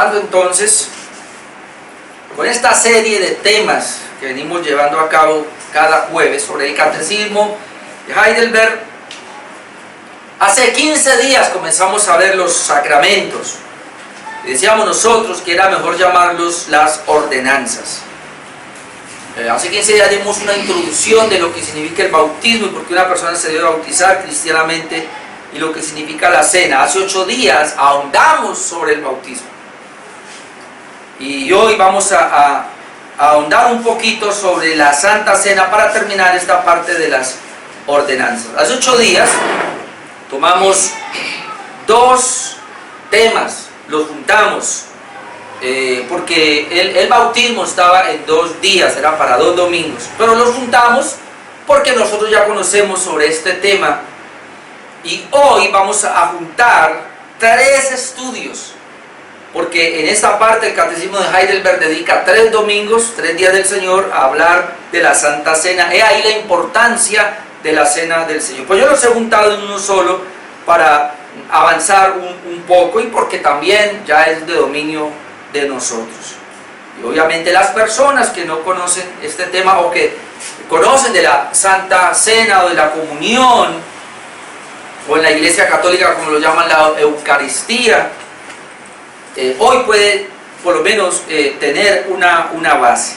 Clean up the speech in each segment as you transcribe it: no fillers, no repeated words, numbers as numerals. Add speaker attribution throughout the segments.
Speaker 1: continuando entonces con esta serie de temas que venimos llevando a cabo cada jueves sobre el Catecismo de Heidelberg. Hace 15 días comenzamos a ver los sacramentos. Decíamos nosotros que era mejor llamarlos las ordenanzas. Hace 15 días dimos una introducción de lo que significa el bautismo y por qué una persona se debe bautizar cristianamente y lo que significa la cena. Hace 8 días ahondamos sobre el bautismo. Y hoy vamos a ahondar un poquito sobre la Santa Cena para terminar esta parte de las ordenanzas. Hace 8 días tomamos 2 temas, los juntamos, porque el bautismo estaba en 2 días, era para 2 domingos, pero los juntamos porque nosotros ya conocemos sobre este tema. Y hoy vamos a juntar 3 estudios, porque en esta parte el Catecismo de Heidelberg dedica 3 domingos, 3 días del Señor, a hablar de la Santa Cena. He ahí la importancia de la Cena del Señor. Pues yo los he juntado en uno solo para avanzar un poco y porque también ya es de dominio de nosotros. Y obviamente las personas que no conocen este tema o que conocen de la Santa Cena o de la comunión, o en la Iglesia Católica como lo llaman la Eucaristía, hoy puede por lo menos tener una base.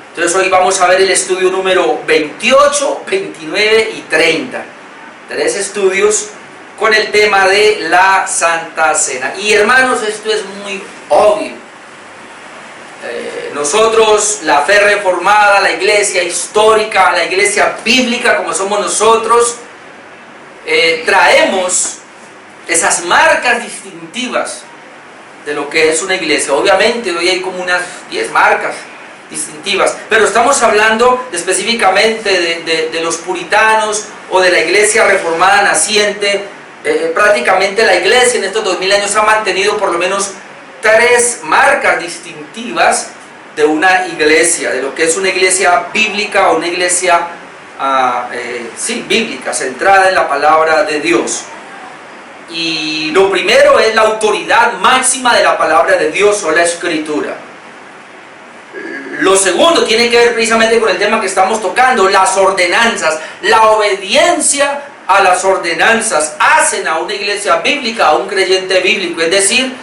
Speaker 1: Entonces hoy vamos a ver el estudio número 28, 29 y 30. 3 estudios con el tema de la Santa Cena. Y hermanos, esto es muy obvio. Nosotros, la fe reformada, la iglesia histórica, la iglesia bíblica como somos nosotros, traemos esas marcas distintivas de lo que es una iglesia. Obviamente hoy hay como unas 10 marcas distintivas, pero estamos hablando específicamente de los puritanos o de la iglesia reformada naciente. Prácticamente la iglesia en estos 2000 años ha mantenido por lo menos 3 marcas distintivas de una iglesia, de lo que es una iglesia bíblica o una iglesia bíblica, centrada en la palabra de Dios. Y lo primero es la autoridad máxima de la palabra de Dios o la Escritura. Lo segundo tiene que ver precisamente con el tema que estamos tocando, las ordenanzas. La obediencia a las ordenanzas hacen a una iglesia bíblica, a un creyente bíblico. Es decir,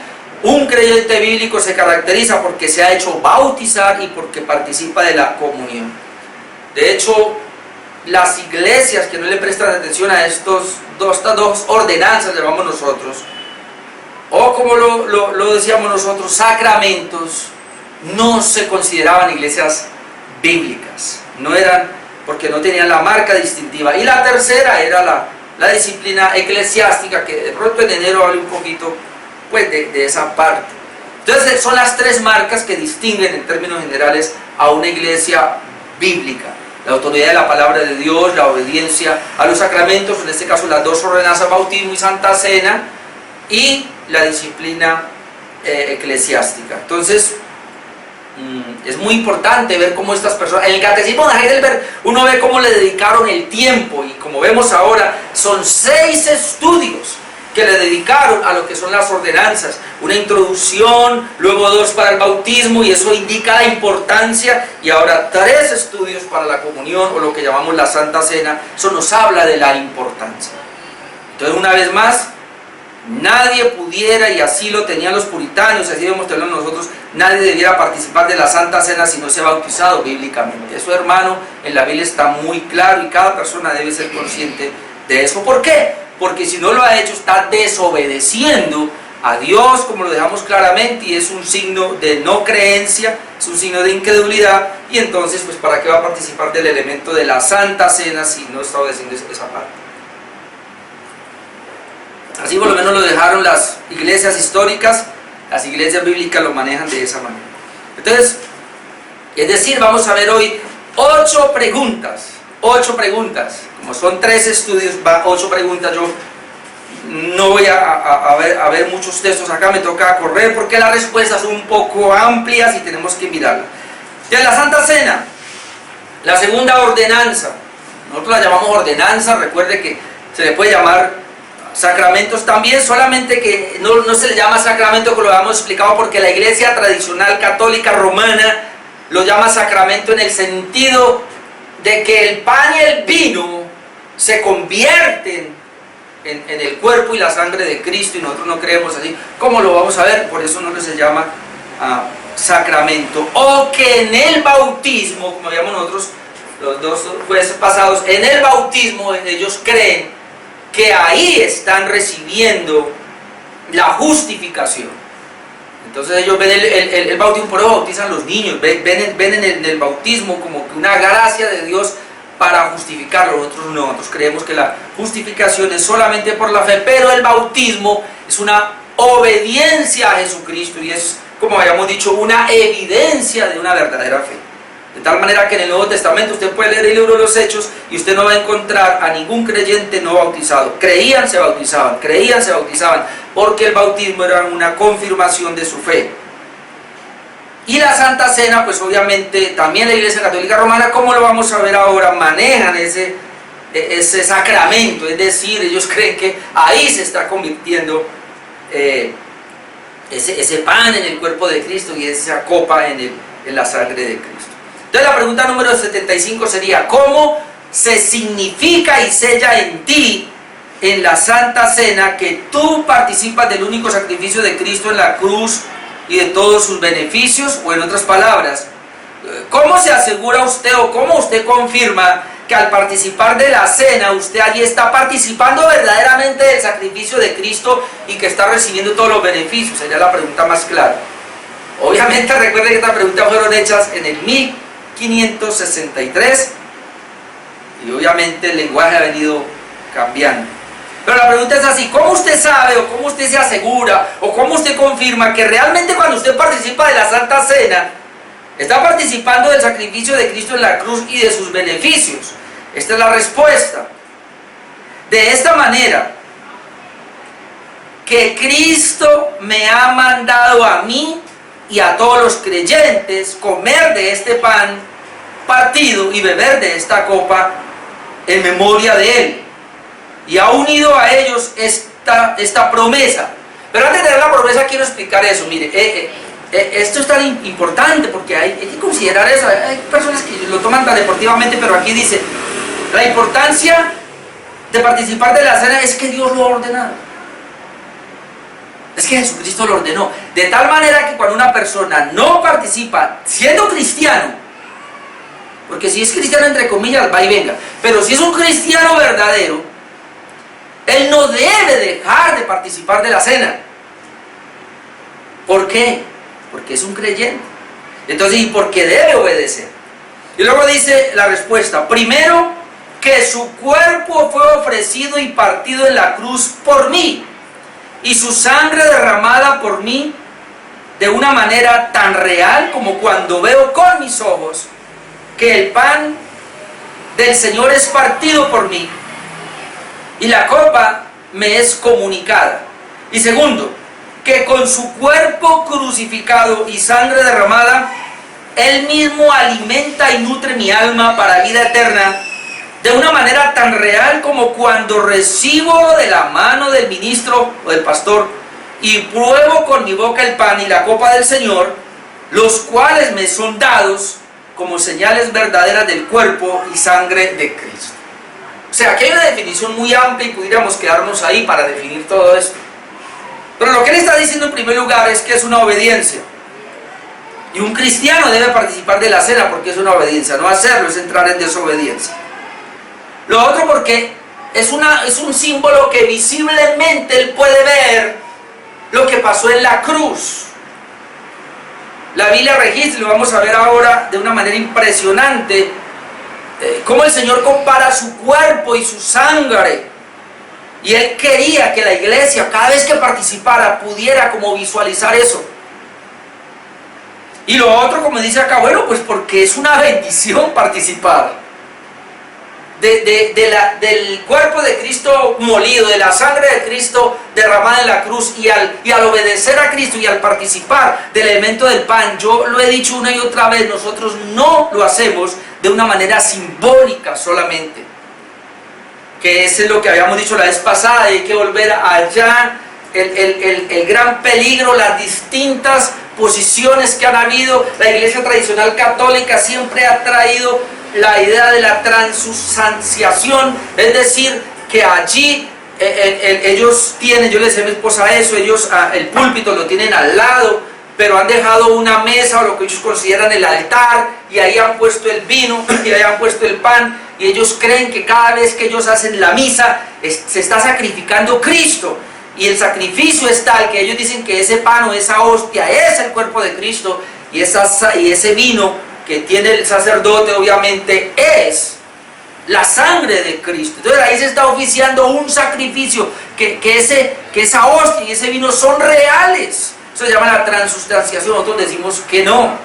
Speaker 1: un creyente bíblico se caracteriza porque se ha hecho bautizar y porque participa de la comunión. De hecho, las iglesias que no le prestan atención a estas dos ordenanzas, llamamos nosotros, o como lo decíamos nosotros, sacramentos, no se consideraban iglesias bíblicas, no eran, porque no tenían la marca distintiva. Y la tercera era la disciplina eclesiástica, que de pronto en enero hablé un poquito pues de esa parte. Entonces son las 3 marcas que distinguen en términos generales a una iglesia bíblica: la autoridad de la palabra de Dios, la obediencia a los sacramentos, en este caso las 2 ordenanzas, bautismo y Santa Cena, y la disciplina eclesiástica. Entonces es muy importante ver cómo estas personas, en el Catecismo de Heidelberg uno ve cómo le dedicaron el tiempo, y como vemos ahora son 6 estudios que le dedicaron a lo que son las ordenanzas, una introducción, luego 2 para el bautismo, y eso indica la importancia, y ahora 3 estudios para la comunión o lo que llamamos la Santa Cena. Eso nos habla de la importancia. Entonces, una vez más, nadie pudiera, y así lo tenían los puritanos, así debemos tenerlo nosotros, nadie debiera participar de la Santa Cena si no se ha bautizado bíblicamente. Eso, hermano, en la Biblia está muy claro y cada persona debe ser consciente de eso. ¿Por qué? Porque si no lo ha hecho, está desobedeciendo a Dios, como lo dejamos claramente, y es un signo de no creencia, es un signo de incredulidad, y entonces, pues, ¿para qué va a participar del elemento de la Santa Cena si no está obedeciendo esa parte? Así por lo menos lo dejaron las iglesias históricas, las iglesias bíblicas lo manejan de esa manera. Entonces, es decir, vamos a ver hoy 8 preguntas. 8 preguntas, como son 3 estudios, va 8 preguntas. Yo no voy a ver muchos textos acá, me toca correr porque las respuestas son un poco amplias y tenemos que mirarlas. De la Santa Cena, la segunda ordenanza, nosotros la llamamos ordenanza. Recuerde que se le puede llamar sacramentos también, solamente que no se le llama sacramento, que lo habíamos explicado, porque la iglesia tradicional católica romana lo llama sacramento en el sentido de que el pan y el vino se convierten en el cuerpo y la sangre de Cristo, y nosotros no creemos así. ¿Cómo lo vamos a ver? Por eso no se llama sacramento. O que en el bautismo, como veíamos nosotros los dos jueves pasados, en el bautismo ellos creen que ahí están recibiendo la justificación. Entonces ellos ven el bautismo, por eso bautizan los niños, ven en el bautismo como que una gracia de Dios para justificarlo. Nosotros no, nosotros creemos que la justificación es solamente por la fe, pero el bautismo es una obediencia a Jesucristo y es, como habíamos dicho, una evidencia de una verdadera fe. De tal manera que en el Nuevo Testamento usted puede leer el libro de los Hechos y usted no va a encontrar a ningún creyente no bautizado. Creían, se bautizaban, porque el bautismo era una confirmación de su fe. Y la Santa Cena, pues obviamente también la Iglesia Católica Romana, como lo vamos a ver ahora, manejan ese sacramento, es decir, ellos creen que ahí se está convirtiendo ese pan en el cuerpo de Cristo y esa copa en la sangre de Cristo. Entonces la pregunta número 75 sería: ¿cómo se significa y sella en ti, en la Santa Cena, que tú participas del único sacrificio de Cristo en la cruz y de todos sus beneficios? O en otras palabras, ¿cómo se asegura usted o cómo usted confirma que al participar de la cena usted allí está participando verdaderamente del sacrificio de Cristo y que está recibiendo todos los beneficios? Sería la pregunta más clara. Obviamente recuerden que estas preguntas fueron hechas en el 1563 y obviamente el lenguaje ha venido cambiando. Pero la pregunta es así: ¿cómo usted sabe o cómo usted se asegura o cómo usted confirma que realmente cuando usted participa de la Santa Cena está participando del sacrificio de Cristo en la cruz y de sus beneficios? Esta es la respuesta. De esta manera, que Cristo me ha mandado a mí y a todos los creyentes comer de este pan partido y beber de esta copa en memoria de Él, y ha unido a ellos esta promesa. Pero antes de dar la promesa quiero explicar eso. Mire, esto es tan importante porque hay que considerar eso. Hay personas que lo toman tan deportivamente, pero aquí dice: la importancia de participar de la cena es que Dios lo ha ordenado. Es que Jesucristo lo ordenó. De tal manera que cuando una persona no participa, siendo cristiano, porque si es cristiano entre comillas, va y venga, pero si es un cristiano verdadero, él no debe dejar de participar de la cena. ¿Por qué? Porque es un creyente. Entonces, ¿y por qué debe obedecer? Y luego dice la respuesta: primero, que su cuerpo fue ofrecido y partido en la cruz por mí, y su sangre derramada por mí de una manera tan real como cuando veo con mis ojos que el pan del Señor es partido por mí y la copa me es comunicada. Y segundo, que con su cuerpo crucificado y sangre derramada, Él mismo alimenta y nutre mi alma para vida eterna de una manera tan real como cuando recibo de la mano del ministro o del pastor y pruebo con mi boca el pan y la copa del Señor, los cuales me son dados como señales verdaderas del cuerpo y sangre de Cristo. O sea, aquí hay una definición muy amplia y pudiéramos quedarnos ahí para definir todo esto. Pero lo que él está diciendo en primer lugar es que es una obediencia. Y un cristiano debe participar de la cena porque es una obediencia. No hacerlo es entrar en desobediencia. Lo otro porque es un símbolo que visiblemente él puede ver lo que pasó en la cruz. La Biblia registra, y lo vamos a ver ahora de una manera impresionante, cómo el Señor compara su cuerpo y su sangre. Y Él quería que la iglesia, cada vez que participara, pudiera como visualizar eso. Y lo otro, como dice acá, bueno, pues porque es una bendición participar del cuerpo de Cristo molido, de la sangre de Cristo derramada en la cruz, y al obedecer a Cristo y al participar del elemento del pan. Yo lo he dicho una y otra vez, nosotros no lo hacemos de una manera simbólica solamente. que ese es lo que habíamos dicho la vez pasada, hay que volver allá, el gran peligro, las distintas posiciones que han habido. La iglesia tradicional católica siempre ha traído la idea de la transustanciación, es decir, que allí ellos tienen, yo le decía a mi esposa eso, ellos el púlpito lo tienen al lado, pero han dejado una mesa o lo que ellos consideran el altar, y ahí han puesto el vino y ahí han puesto el pan, y ellos creen que cada vez que ellos hacen la misa se está sacrificando Cristo, y el sacrificio es tal que ellos dicen que ese pan o esa hostia es el cuerpo de Cristo, y ese vino que tiene el sacerdote obviamente es la sangre de Cristo. Entonces ahí se está oficiando un sacrificio, que esa hostia y ese vino son reales. Eso se llama la transustanciación. Nosotros decimos que no.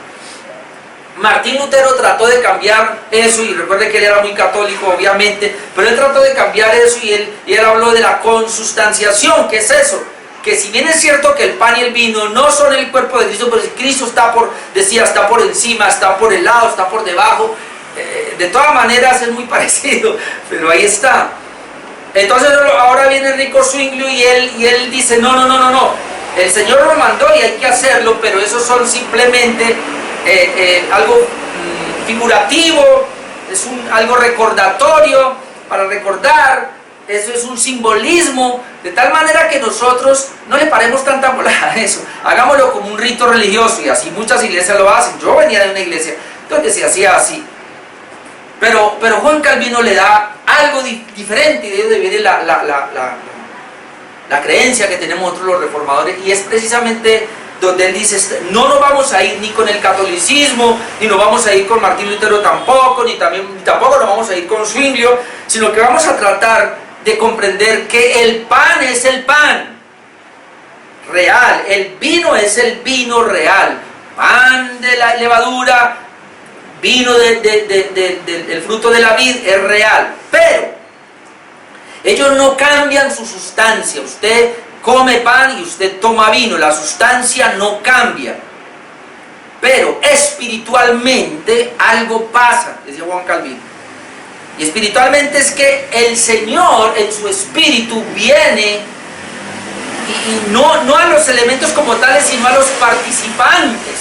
Speaker 1: Martín Lutero trató de cambiar eso, y recuerde que él era muy católico obviamente, pero él trató de cambiar eso, y él habló de la consustanciación. ¿Qué es eso? Que si bien es cierto que el pan y el vino no son el cuerpo de Cristo, pero si Cristo está está por encima, está por el lado, está por debajo, de todas maneras es muy parecido, pero ahí está. Entonces ahora viene Enrico Zwinglio y él dice, no, el Señor lo mandó y hay que hacerlo, pero eso son simplemente algo figurativo, es algo recordatorio, para recordar. Eso es un simbolismo, de tal manera que nosotros no le paremos tanta bola a eso, hagámoslo como un rito religioso, y así muchas iglesias lo hacen. Yo venía de una iglesia donde se hacía así, pero Juan Calvino le da algo diferente, y de ahí viene la creencia que tenemos nosotros los reformadores, y es precisamente donde él dice, no nos vamos a ir ni con el catolicismo, ni nos vamos a ir con Martín Lutero tampoco, ni tampoco nos vamos a ir con Zwinglio, sino que vamos a tratar de comprender que el pan es el pan real, el vino es el vino real, pan de la levadura, vino del fruto de la vid es real, pero ellos no cambian su sustancia. Usted come pan y usted toma vino, la sustancia no cambia, pero espiritualmente algo pasa, decía Juan Calvino. Y espiritualmente es que el Señor en su espíritu viene, y no a los elementos como tales, sino a los participantes,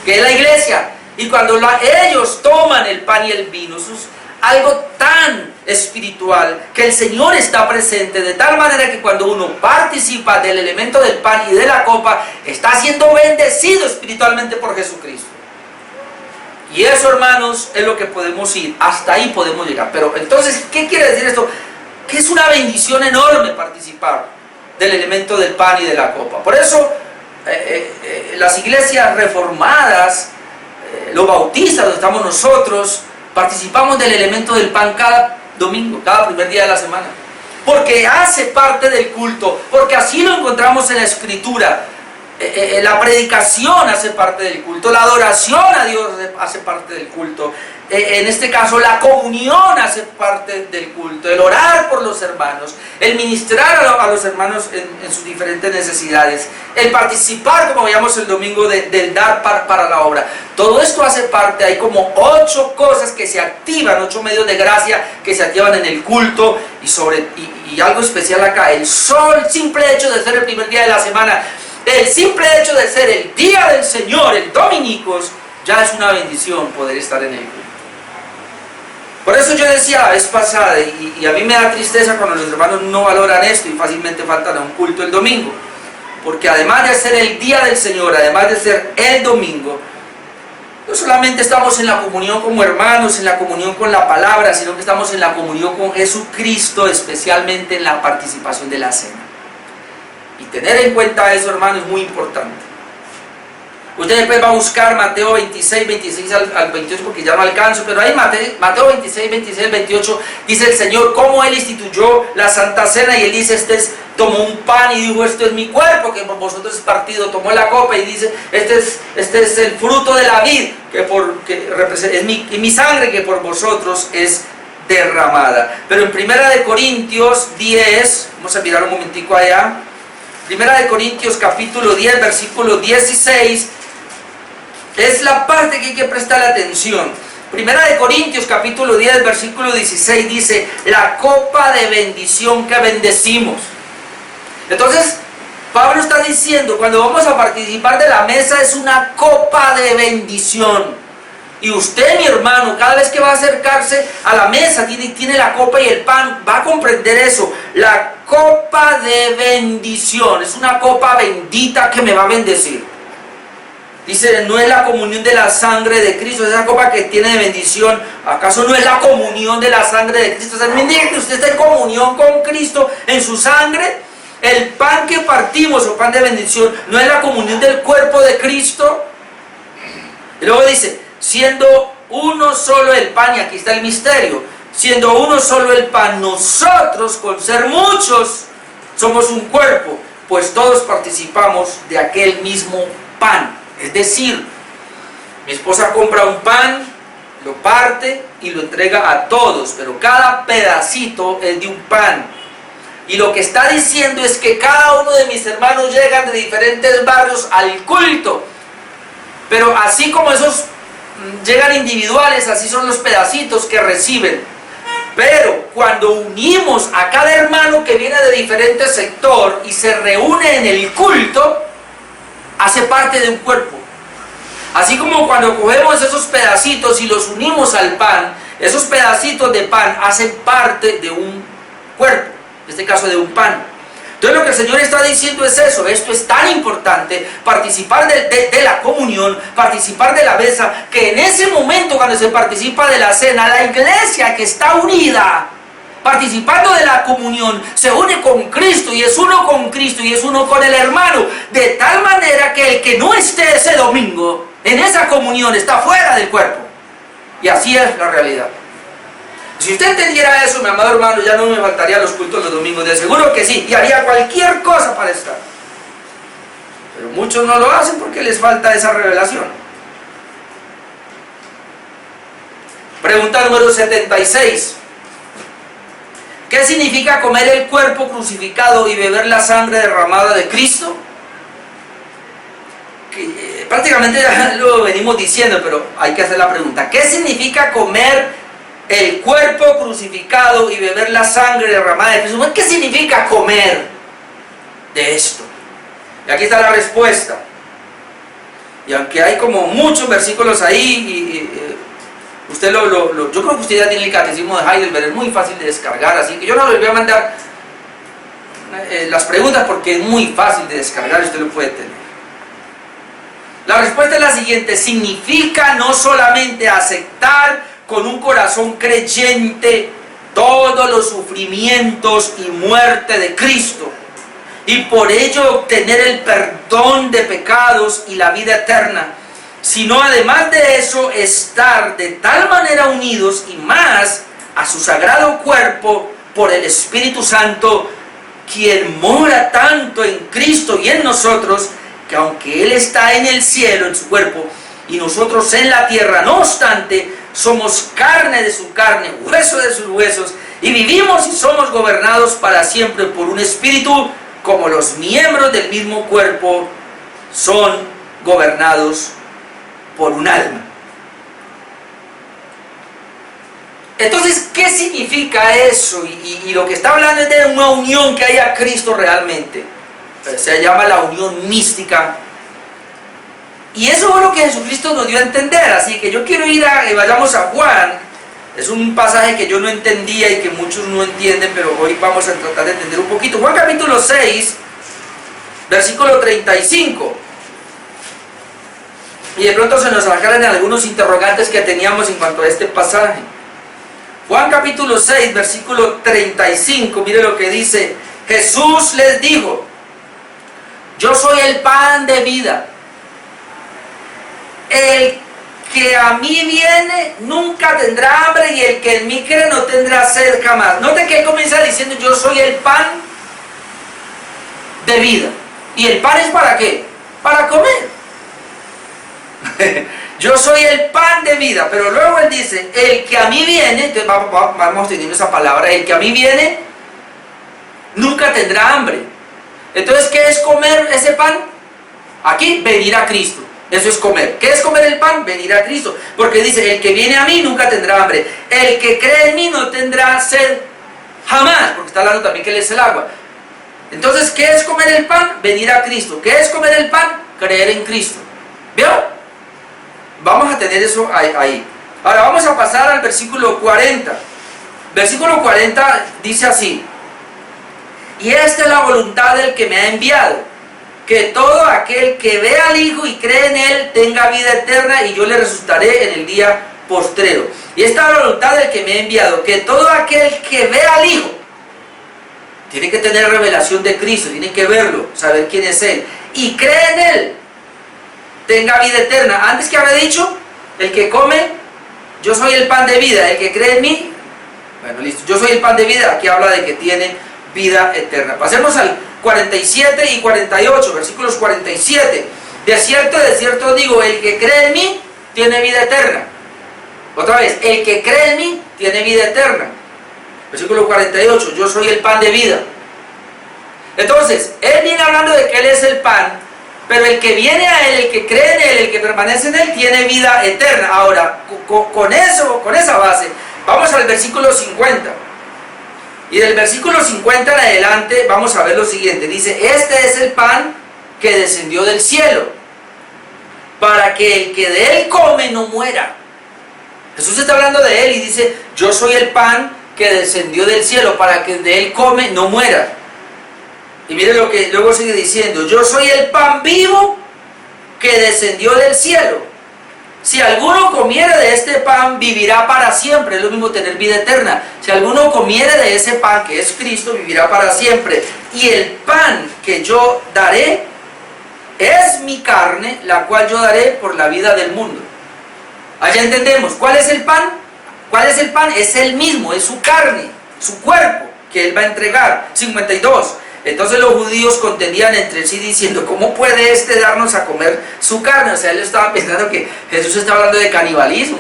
Speaker 1: que es la iglesia. Y cuando ellos toman el pan y el vino, eso es algo tan espiritual, que el Señor está presente, de tal manera que cuando uno participa del elemento del pan y de la copa, está siendo bendecido espiritualmente por Jesucristo. Y eso, hermanos, es lo que podemos ir, hasta ahí podemos llegar. Pero entonces, ¿qué quiere decir esto? Que es una bendición enorme participar del elemento del pan y de la copa. Por eso las iglesias reformadas, los bautistas, donde estamos nosotros, participamos del elemento del pan cada domingo, cada primer día de la semana, porque hace parte del culto, porque así lo encontramos en la Escritura. La predicación hace parte del culto, la adoración a Dios hace parte del culto, en este caso la comunión hace parte del culto, el orar por los hermanos, el ministrar a los hermanos en sus diferentes necesidades, el participar, como veíamos el domingo, del dar para la obra. Todo esto hace parte. Hay como 8 cosas que se activan, 8 medios de gracia que se activan en el culto, y algo especial acá, el simple hecho de ser el primer día de la semana, el simple hecho de ser el día del Señor, el Dominicos, ya es una bendición poder estar en el culto. Por eso yo decía la vez pasada, y a mí me da tristeza cuando los hermanos no valoran esto y fácilmente faltan a un culto el domingo, porque además de ser el día del Señor, además de ser el domingo, no solamente estamos en la comunión como hermanos, en la comunión con la palabra, sino que estamos en la comunión con Jesucristo, especialmente en la participación de la cena. Y tener en cuenta eso, hermano, es muy importante. Usted después va a buscar Mateo 26, 26 al 28, porque ya no alcanzo, pero ahí Mateo 26, 26 al 28, dice el Señor cómo Él instituyó la Santa Cena, y Él dice, tomó un pan y dijo, esto es mi cuerpo, que por vosotros es partido, tomó la copa y dice, este es el fruto de la vid, es mi sangre que por vosotros es derramada. Pero en 1 Corintios 10, vamos a mirar un momentico allá, 1 Corintios capítulo 10, versículo 16, es la parte que hay que prestar atención. Primera de Corintios capítulo 10 versículo 16 dice, la copa de bendición que bendecimos. Entonces, Pablo está diciendo, cuando vamos a participar de la mesa es una copa de bendición. Y usted, mi hermano, cada vez que va a acercarse a la mesa, tiene la copa y el pan, va a comprender eso. La copa de bendición, es una copa bendita que me va a bendecir. Dice, no es la comunión de la sangre de Cristo, esa copa que tiene de bendición. ¿Acaso no es la comunión de la sangre de Cristo? O sea, me diga que usted está en comunión con Cristo en su sangre. El pan que partimos, o pan de bendición, no es la comunión del cuerpo de Cristo. Y luego dice, siendo uno solo el pan, y aquí está el misterio, siendo uno solo el pan, nosotros, con ser muchos, somos un cuerpo, pues todos participamos de aquel mismo pan. Es decir, mi esposa compra un pan, lo parte y lo entrega a todos, pero cada pedacito es de un pan. Y lo que está diciendo es que cada uno de mis hermanos llegan de diferentes barrios al culto, pero así como esos llegan individuales, así son los pedacitos que reciben. Pero cuando unimos a cada hermano que viene de diferente sector y se reúne en el culto, hace parte de un cuerpo. Así como cuando cogemos esos pedacitos y los unimos al pan, esos pedacitos de pan hacen parte de un cuerpo, en este caso de un pan. Entonces lo que el Señor está diciendo es eso, esto es tan importante, participar de la comunión, participar de la mesa, que en ese momento cuando se participa de la cena, la iglesia que está unida, participando de la comunión, se une con Cristo y es uno con Cristo y es uno con el hermano, de tal manera que el que no esté ese domingo en esa comunión está fuera del cuerpo. Y así es la realidad. Si usted entendiera eso, mi amado hermano, ya no me faltaría los cultos los domingos, de seguro que sí, y haría cualquier cosa para estar. Pero muchos no lo hacen porque les falta esa revelación. Pregunta número 76. ¿Qué significa comer el cuerpo crucificado y beber la sangre derramada de Cristo? Prácticamente ya lo venimos diciendo, pero hay que hacer la pregunta. ¿Qué significa comer el cuerpo crucificado y beber la sangre derramada de Cristo? ¿Qué significa comer de esto? Y aquí está la respuesta. Y aunque hay como muchos versículos ahí, usted yo creo que usted ya tiene el catecismo de Heidelberg, es muy fácil de descargar, así que yo no les voy a mandar las preguntas porque es muy fácil de descargar y usted lo puede tener. La respuesta es la siguiente: significa no solamente aceptar con un corazón creyente todos los sufrimientos y muerte de Cristo, y por ello obtener el perdón de pecados y la vida eterna, sino además de eso estar de tal manera unidos y más a su sagrado cuerpo por el Espíritu Santo, quien mora tanto en Cristo y en nosotros, que aunque Él está en el cielo, en su cuerpo, y nosotros en la tierra, no obstante, somos carne de su carne, hueso de sus huesos, y vivimos y somos gobernados para siempre por un espíritu, como los miembros del mismo cuerpo son gobernados por un alma. Entonces, ¿qué significa eso? Y lo que está hablando es de una unión que hay a Cristo realmente. Se llama la unión mística. Y eso fue lo que Jesucristo nos dio a entender. Así que yo quiero vayamos a Juan. Es un pasaje que yo no entendía y que muchos no entienden, pero hoy vamos a tratar de entender un poquito. Juan capítulo 6, versículo 35. Y de pronto se nos aclaran algunos interrogantes que teníamos en cuanto a este pasaje. Juan capítulo 6, versículo 35, mire lo que dice. Jesús les dijo: yo soy el pan de vida. El que a mí viene nunca tendrá hambre, y el que en mí cree no tendrá sed jamás. Note que él comienza diciendo: yo soy el pan de vida. ¿Y el pan es para qué? Para comer. Yo soy el pan de vida. Pero luego él dice: el que a mí viene, entonces vamos teniendo esa palabra, el que a mí viene nunca tendrá hambre. Entonces, ¿qué es comer ese pan? Aquí, venir a Cristo. Eso es comer. ¿Qué es comer el pan? Venir a Cristo. Porque dice, el que viene a mí nunca tendrá hambre. El que cree en mí no tendrá sed jamás. Porque está hablando también que Él es el agua. Entonces, ¿qué es comer el pan? Venir a Cristo. ¿Qué es comer el pan? Creer en Cristo. ¿Vio? Vamos a tener eso ahí. Ahora vamos a pasar al versículo 40. Versículo 40 dice así: y esta es la voluntad del que me ha enviado, que todo aquel que ve al Hijo y cree en Él tenga vida eterna, y yo le resucitaré en el día postrero. Y esta es la voluntad del que me ha enviado, que todo aquel que ve al Hijo tiene que tener revelación de Cristo, tiene que verlo, saber quién es Él, y cree en Él, tenga vida eterna. Antes que había dicho, el que come, yo soy el pan de vida, el que cree en mí, bueno, listo, yo soy el pan de vida, aquí habla de que tiene vida eterna. Pasemos al 47 y 48, versículos 47. De cierto os digo, el que cree en mí tiene vida eterna. Otra vez, el que cree en mí tiene vida eterna. Versículo 48, yo soy el pan de vida. Entonces, Él viene hablando de que Él es el pan, pero el que viene a Él, el que cree en Él, el que permanece en Él, tiene vida eterna. Ahora, con esa base, vamos al versículo 50. Y del versículo 50 en adelante vamos a ver lo siguiente. Dice, este es el pan que descendió del cielo, para que el que de él come no muera. Jesús está hablando de Él y dice, yo soy el pan que descendió del cielo, para que de él come no muera. Y mire lo que luego sigue diciendo, yo soy el pan vivo que descendió del cielo. Si alguno comiere de este pan, vivirá para siempre. Es lo mismo tener vida eterna. Si alguno comiere de ese pan, que es Cristo, vivirá para siempre. Y el pan que yo daré es mi carne, la cual yo daré por la vida del mundo. Allá entendemos. ¿Cuál es el pan? ¿Cuál es el pan? Es Él mismo, es su carne, su cuerpo, que Él va a entregar. 52. Entonces los judíos contendían entre sí diciendo, ¿cómo puede este darnos a comer su carne? O sea, ellos estaban pensando que Jesús está hablando de canibalismo.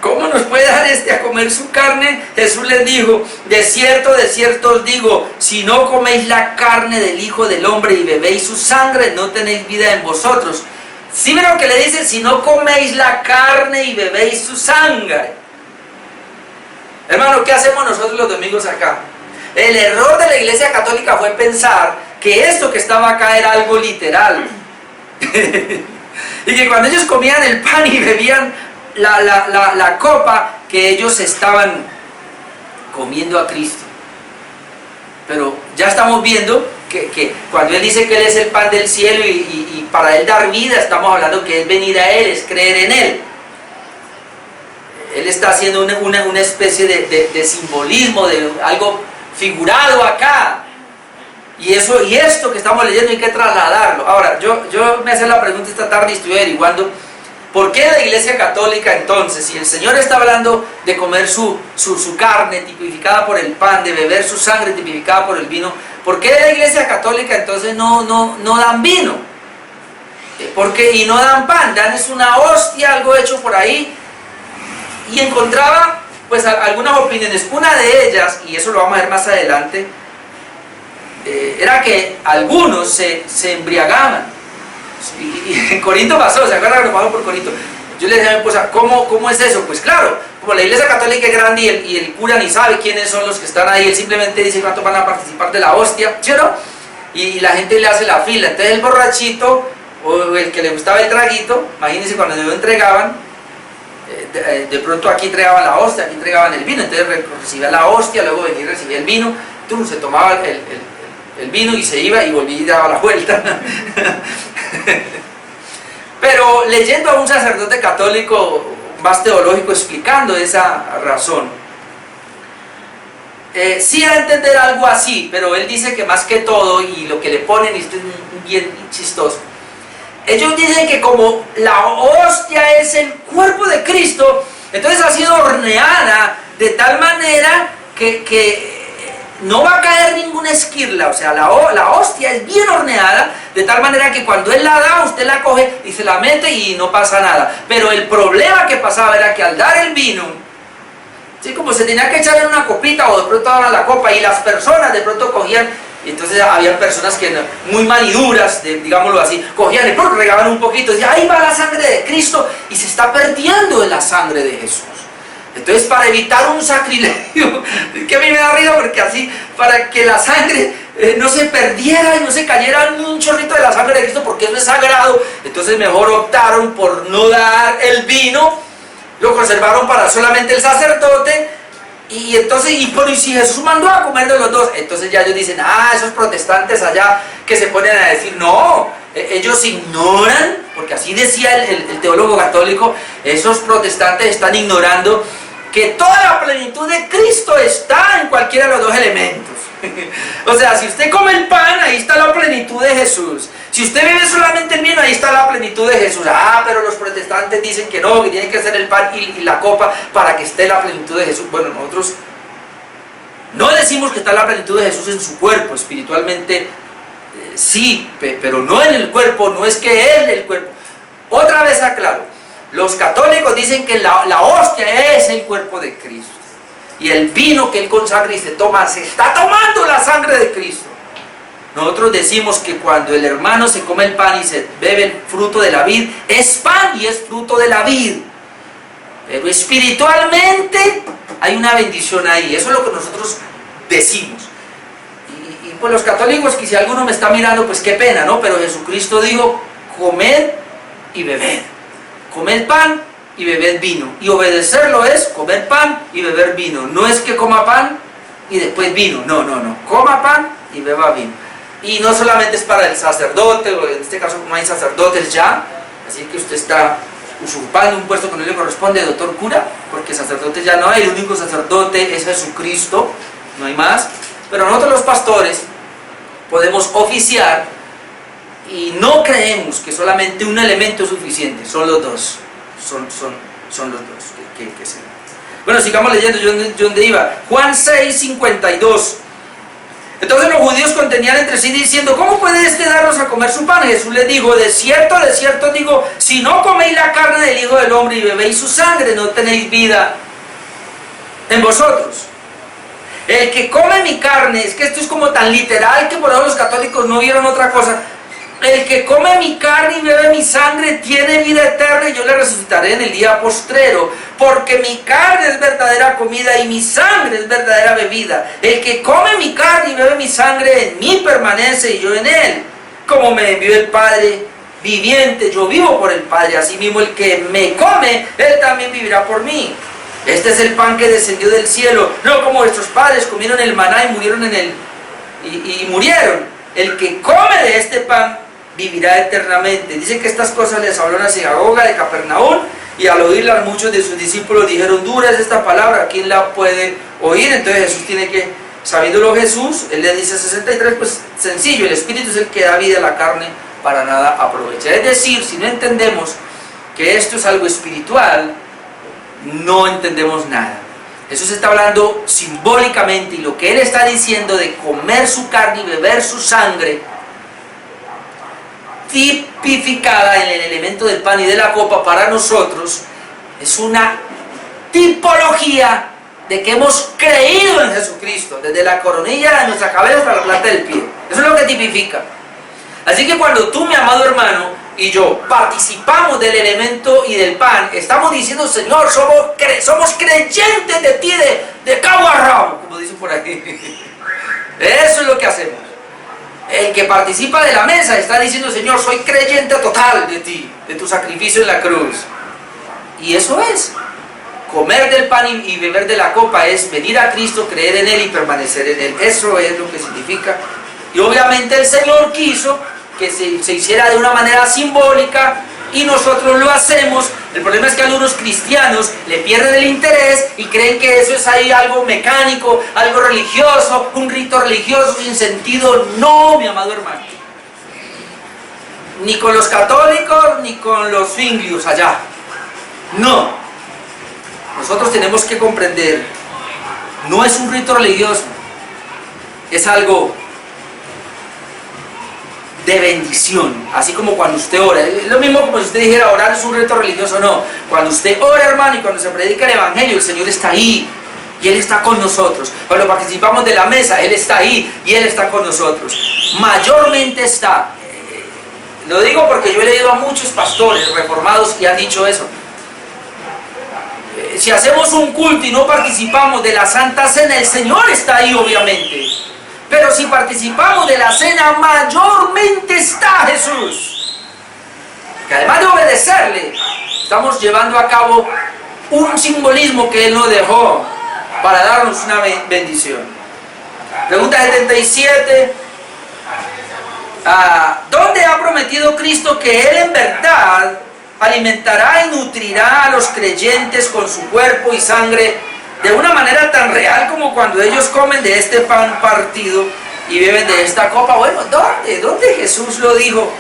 Speaker 1: ¿Cómo nos puede dar este a comer su carne? Jesús les dijo, de cierto os digo, si no coméis la carne del Hijo del Hombre y bebéis su sangre, no tenéis vida en vosotros. ¿Sí ven lo que le dice? Si no coméis la carne y bebéis su sangre. Hermano, ¿qué hacemos nosotros los domingos acá? El error de la Iglesia Católica fue pensar que esto que estaba acá era algo literal. Y que cuando ellos comían el pan y bebían la copa, que ellos estaban comiendo a Cristo. Pero ya estamos viendo que cuando Él dice que Él es el pan del cielo y para Él dar vida, estamos hablando que es venir a Él, es creer en Él. Él está haciendo una especie de simbolismo, de algo figurado acá, y esto que estamos leyendo hay que trasladarlo. Ahora, yo me hacía la pregunta esta tarde y estoy averiguando ¿por qué la Iglesia Católica entonces, si el Señor está hablando de comer su carne tipificada por el pan, de beber su sangre tipificada por el vino, ¿por qué la Iglesia Católica entonces no dan vino? Y no dan pan, dan es una hostia, algo hecho por ahí. Y encontraba pues algunas opiniones. Una de ellas, y eso lo vamos a ver más adelante, era que algunos se embriagaban. Y en Corinto pasó, ¿se acuerdan que pasó por Corinto? Yo le decía a mi esposa, ¿cómo es eso? Pues claro, como la Iglesia Católica es grande y el cura ni sabe quiénes son los que están ahí, él simplemente dice cuántos van a participar de la hostia, ¿sí o no? Y la gente le hace la fila. Entonces el borrachito o el que le gustaba el traguito, imagínense cuando lo entregaban, de pronto aquí entregaban la hostia, aquí entregaban el vino, entonces recibía la hostia, luego venía y recibía el vino, se tomaba el vino y se iba y volvía y daba la vuelta. Pero leyendo a un sacerdote católico más teológico explicando esa razón, sí da a entender algo así, pero él dice que más que todo, y lo que le ponen, y esto es bien chistoso, ellos dicen que como la hostia es el cuerpo de Cristo, entonces ha sido horneada de tal manera que no va a caer ninguna esquirla. O sea, la hostia es bien horneada de tal manera que cuando Él la da, usted la coge y se la mete y no pasa nada. Pero el problema que pasaba era que al dar el vino, ¿sí? Como se tenía que echar en una copita o de pronto daban la copa y las personas de pronto cogían Entonces había personas que muy maniduras, digámoslo así, cogían y regaban un poquito, y decían, ahí va la sangre de Cristo, y se está perdiendo en la sangre de Jesús. Entonces, para evitar un sacrilegio, que a mí me da risa porque así, para que la sangre no se perdiera y no se cayera ni un chorrito de la sangre de Cristo, porque eso es sagrado, entonces mejor optaron por no dar el vino, lo conservaron para solamente el sacerdote. Y entonces, y si Jesús mandó a comer de los dos, entonces ya ellos dicen, esos protestantes allá que se ponen a decir, no, ellos ignoran, porque así decía el teólogo católico, esos protestantes están ignorando que toda la plenitud de Cristo está en cualquiera de los dos elementos. O sea, si usted come el pan, ahí está la plenitud de Jesús. Si usted bebe solamente el vino, ahí está la plenitud de Jesús. Pero los protestantes dicen que no, que tiene que ser el pan y la copa para que esté la plenitud de Jesús. Bueno, nosotros no decimos que está la plenitud de Jesús en su cuerpo, espiritualmente sí, pero no en el cuerpo, no es que Él el cuerpo. Otra vez aclaro, los católicos dicen que la hostia es el cuerpo de Cristo. Y el vino que Él consagra y se toma, se está tomando la sangre de Cristo. Nosotros decimos que cuando el hermano se come el pan y se bebe el fruto de la vid, es pan y es fruto de la vid. Pero espiritualmente hay una bendición ahí. Eso es lo que nosotros decimos. Y pues los católicos, que si alguno me está mirando, pues qué pena, ¿no? Pero Jesucristo dijo, comed y bebed. Comed pan y bebed vino. Y obedecerlo es comer pan y beber vino. No es que coma pan y después vino. No. Coma pan y beba vino. Y no solamente es para el sacerdote, o en este caso no hay sacerdotes ya, así que usted está usurpando un puesto que no le corresponde, doctor cura, porque sacerdotes ya no hay, el único sacerdote es Jesucristo, no hay más. Pero nosotros los pastores podemos oficiar y no creemos que solamente un elemento es suficiente, son los dos, son los dos que se... Bueno, sigamos leyendo, yo donde iba, Juan 6:52. Entonces los judíos contendían entre sí diciendo, ¿cómo puede este darnos a comer su pan? Jesús les dijo, de cierto digo, si no coméis la carne del Hijo del Hombre y bebéis su sangre, no tenéis vida en vosotros. El que come mi carne, es que esto es como tan literal que por eso los católicos no vieron otra cosa. El que come mi carne y bebe mi sangre tiene vida eterna y yo le resucitaré en el día postrero, porque mi carne es verdadera comida y mi sangre es verdadera bebida. El que come mi carne y bebe mi sangre en mí permanece y yo en él. Como me envió el Padre viviente, yo vivo por el Padre, asimismo el que me come, él también vivirá por mí. Este es el pan que descendió del cielo, no como vuestros padres comieron el maná y murieron murieron. El que come de este pan vivirá eternamente. Dice que estas cosas les habló en la sinagoga de Capernaum, y al oírlas muchos de sus discípulos dijeron, dura es esta palabra, ¿quién la puede oír? Entonces Jesús tiene que, sabiéndolo Jesús, él le dice 63, pues sencillo, el Espíritu es el que da vida a la carne, para nada aprovecha. Es decir, si no entendemos que esto es algo espiritual, no entendemos nada. Jesús está hablando simbólicamente, y lo que Él está diciendo de comer su carne y beber su sangre, tipificada en el elemento del pan y de la copa, para nosotros es una tipología de que hemos creído en Jesucristo, desde la coronilla de nuestra cabeza hasta la planta del pie. Eso es lo que tipifica. Así que cuando tú, mi amado hermano, y yo participamos del elemento y del pan, estamos diciendo, Señor, somos creyentes de ti de cabo a rabo, como dicen por ahí. Eso es lo que hacemos. El que participa de la mesa está diciendo, Señor, soy creyente total de ti, de tu sacrificio en la cruz. Y eso es. Comer del pan y beber de la copa es venir a Cristo, creer en Él y permanecer en Él. Eso es lo que significa. Y obviamente el Señor quiso que se hiciera de una manera simbólica, y nosotros lo hacemos. El problema es que algunos cristianos le pierden el interés y creen que eso es ahí algo mecánico, algo religioso, un rito religioso sin sentido. No, mi amado hermano. Ni con los católicos, ni con los finglius allá. No. Nosotros tenemos que comprender, no es un rito religioso, es algo de bendición, así como cuando usted ora. Es lo mismo como si usted dijera, orar es un reto religioso. No, cuando usted ora, hermano, y cuando se predica el Evangelio, el Señor está ahí, y Él está con nosotros. Cuando participamos de la mesa, Él está ahí y Él está con nosotros. Mayormente está. Lo digo porque yo he leído a muchos pastores reformados y han dicho eso. Si hacemos un culto y no participamos de la Santa Cena, el Señor está ahí obviamente. Pero si participamos de la cena, mayormente está Jesús. Que además de obedecerle, estamos llevando a cabo un simbolismo que Él nos dejó para darnos una bendición. Pregunta 77. ¿Dónde ha prometido Cristo que Él en verdad alimentará y nutrirá a los creyentes con su cuerpo y sangre de una manera tan real como cuando ellos comen de este pan partido y beben de esta copa? Bueno, ¿dónde Jesús lo dijo?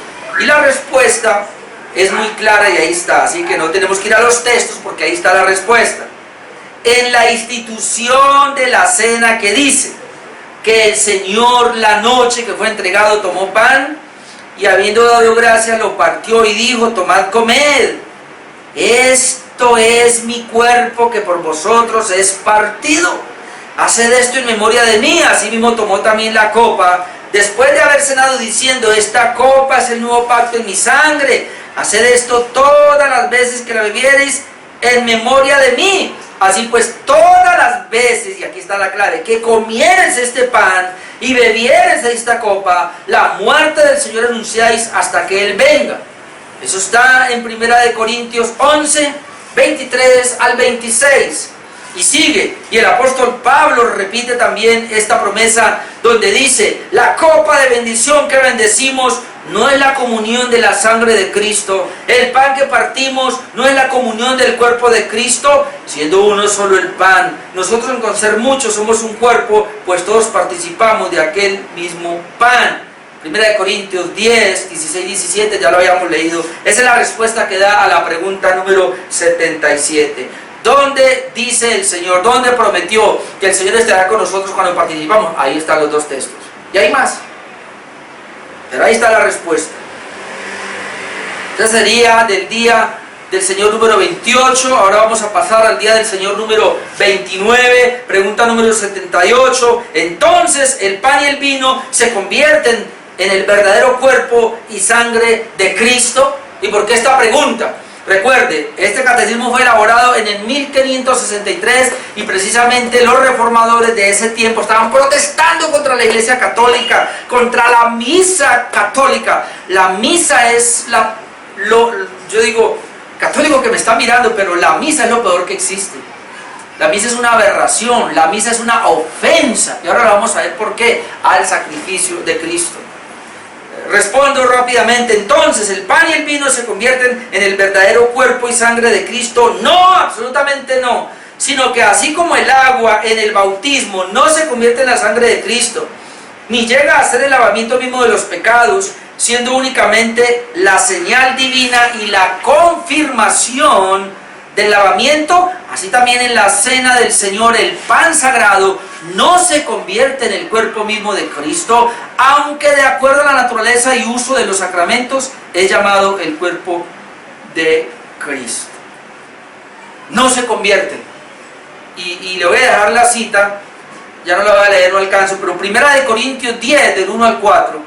Speaker 1: Y la respuesta es muy clara y ahí está, así que no tenemos que ir a los textos porque ahí está la respuesta. En la institución de la cena, que dice que el Señor la noche que fue entregado tomó pan y habiendo dado gracias lo partió y dijo: tomad, comed, esto es mi cuerpo que por vosotros es partido, haced esto en memoria de mí. Asimismo tomó también la copa después de haber cenado diciendo: esta copa es el nuevo pacto en mi sangre, haced esto todas las veces que la bebiereis en memoria de mí. Así pues, todas las veces, y aquí está la clave, que comiereis este pan y bebiereis esta copa, la muerte del Señor anunciáis hasta que Él venga. Eso está en 1 Corintios 11, 23 al 26. Y sigue, y el apóstol Pablo repite también esta promesa donde dice: la copa de bendición que bendecimos no es la comunión de la sangre de Cristo, el pan que partimos no es la comunión del cuerpo de Cristo, siendo uno solo el pan. Nosotros en ser muchos somos un cuerpo, pues todos participamos de aquel mismo pan. 1 Corintios 10, 16, 17, ya lo habíamos leído. Esa es la respuesta que da a la pregunta número 77. ¿Dónde dice el Señor? ¿Dónde prometió que el Señor estará con nosotros cuando participamos? Ahí están los dos textos. Y hay más, pero ahí está la respuesta. Ese sería del día del Señor número 28. Ahora vamos a pasar al día del Señor número 29. Pregunta número 78. Entonces el pan y el vino se convierten en el verdadero cuerpo y sangre de Cristo. ¿Y por qué esta pregunta? Recuerde, este catecismo fue elaborado en el 1563 y precisamente los reformadores de ese tiempo estaban protestando contra la Iglesia Católica, contra la misa católica. La misa es yo digo, católico que me está mirando, pero la misa es lo peor que existe. La misa es una aberración, la misa es una ofensa. Y ahora vamos a ver por qué: al sacrificio de Cristo. Respondo rápidamente. Entonces, ¿el pan y el vino se convierten en el verdadero cuerpo y sangre de Cristo? No, absolutamente no. Sino que así como el agua en el bautismo no se convierte en la sangre de Cristo, ni llega a ser el lavamiento mismo de los pecados, siendo únicamente la señal divina y la confirmación del lavamiento, así también en la cena del Señor el pan sagrado no se convierte en el cuerpo mismo de Cristo, aunque de acuerdo a la naturaleza y uso de los sacramentos es llamado el cuerpo de Cristo. No se convierte. Y le voy a dejar la cita, ya no la voy a leer, no alcanzo, pero 1 Corintios 10, del 1 al 4,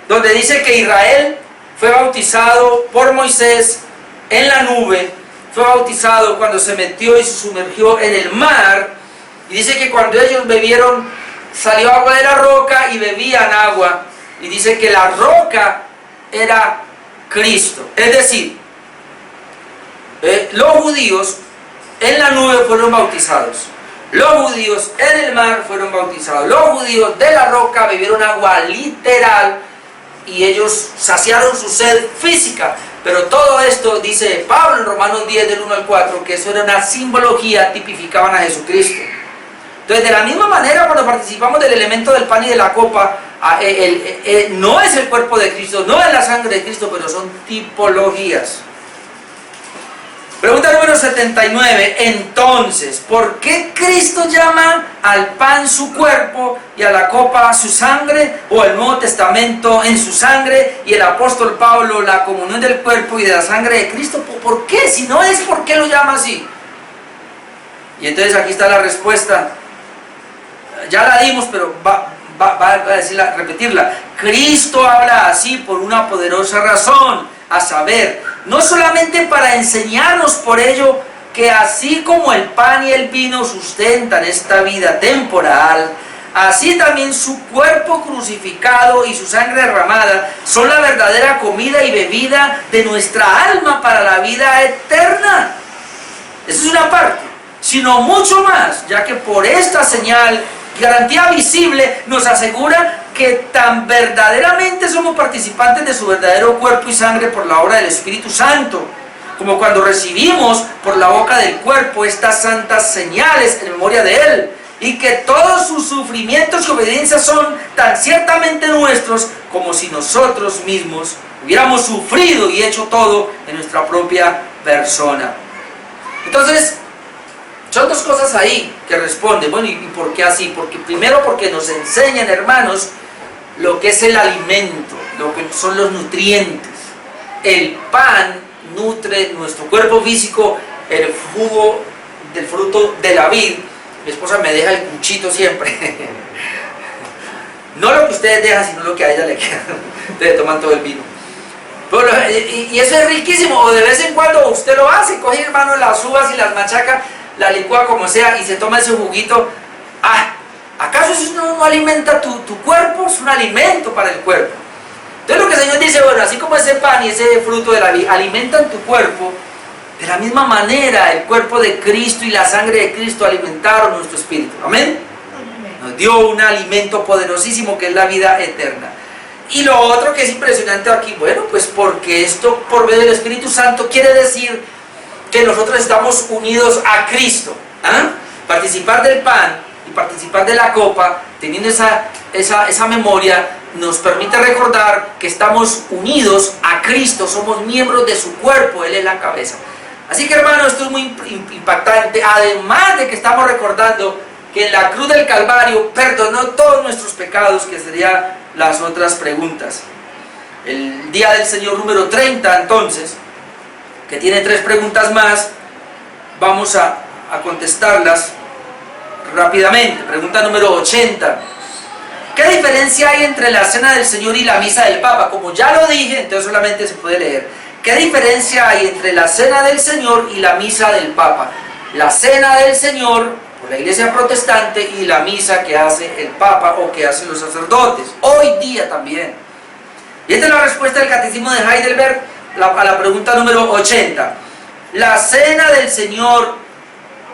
Speaker 1: donde dice que Israel fue bautizado por Moisés en la nube, fue bautizado cuando se metió y se sumergió en el mar. Y dice que cuando ellos bebieron, salió agua de la roca y bebían agua. Y dice que la roca era Cristo. Es decir, los judíos en la nube fueron bautizados. Los judíos en el mar fueron bautizados. Los judíos de la roca bebieron agua literal y ellos saciaron su sed física. Pero todo esto, dice Pablo en Romanos 10, del 1 al 4, que eso era una simbología, tipificaban a Jesucristo. Entonces, de la misma manera, cuando participamos del elemento del pan y de la copa, no es el cuerpo de Cristo, no es la sangre de Cristo, pero son tipologías. Pregunta número 79. Entonces, ¿por qué Cristo llama al pan su cuerpo y a la copa su sangre, o el Nuevo Testamento en su sangre, y el apóstol Pablo la comunión del cuerpo y de la sangre de Cristo? ¿Por qué? Si no es, ¿por qué lo llama así? Y entonces aquí está la respuesta. Ya la dimos, pero va a decirla, repetirla. Cristo habla así por una poderosa razón, a saber, no solamente para enseñarnos por ello que así como el pan y el vino sustentan esta vida temporal, así también su cuerpo crucificado y su sangre derramada son la verdadera comida y bebida de nuestra alma para la vida eterna. Esa es una parte, sino mucho más, ya que por esta señal, garantía visible, nos asegura que tan verdaderamente somos participantes de su verdadero cuerpo y sangre por la obra del Espíritu Santo, como cuando recibimos por la boca del cuerpo estas santas señales en memoria de Él, y que todos sus sufrimientos y obediencias son tan ciertamente nuestros como si nosotros mismos hubiéramos sufrido y hecho todo en nuestra propia persona. Entonces, son dos cosas ahí que responden. Bueno, ¿y por qué así? Porque primero, porque nos enseñan, hermanos, lo que es el alimento, lo que son los nutrientes. El pan nutre nuestro cuerpo físico, el jugo del fruto de la vid. Mi esposa me deja el cuchito siempre. No lo que ustedes dejan, sino lo que a ella le queda. Ustedes toman todo el vino. Pero, y eso es riquísimo. O de vez en cuando usted lo hace, coge, hermano, las uvas y las machaca, la licúa como sea y se toma ese juguito. ¿Acaso eso no alimenta tu cuerpo? Es un alimento para el cuerpo. Entonces lo que el Señor dice, bueno, así como ese pan y ese fruto de la vida alimentan tu cuerpo, de la misma manera el cuerpo de Cristo y la sangre de Cristo alimentaron nuestro espíritu. Amén. Nos dio un alimento poderosísimo que es la vida eterna. Y lo otro que es impresionante aquí, bueno, pues porque esto por medio del Espíritu Santo quiere decir que nosotros estamos unidos a Cristo. Participar del pan y participar de la copa, teniendo esa memoria, nos permite recordar que estamos unidos a Cristo, somos miembros de su cuerpo, Él es la cabeza. Así que, hermano, esto es muy impactante, además de que estamos recordando que en la cruz del Calvario perdonó todos nuestros pecados, que serían las otras preguntas. El día del Señor número 30, entonces, que tiene 3 preguntas más, vamos a contestarlas rápidamente. Pregunta número 80. ¿Qué diferencia hay entre la cena del Señor y la misa del Papa? Como ya lo dije, entonces solamente se puede leer. ¿Qué diferencia hay entre la cena del Señor y la misa del Papa? La cena del Señor por la Iglesia protestante y la misa que hace el Papa o que hacen los sacerdotes, hoy día también. Y esta es la respuesta del Catecismo de Heidelberg a la pregunta número 80. La cena del Señor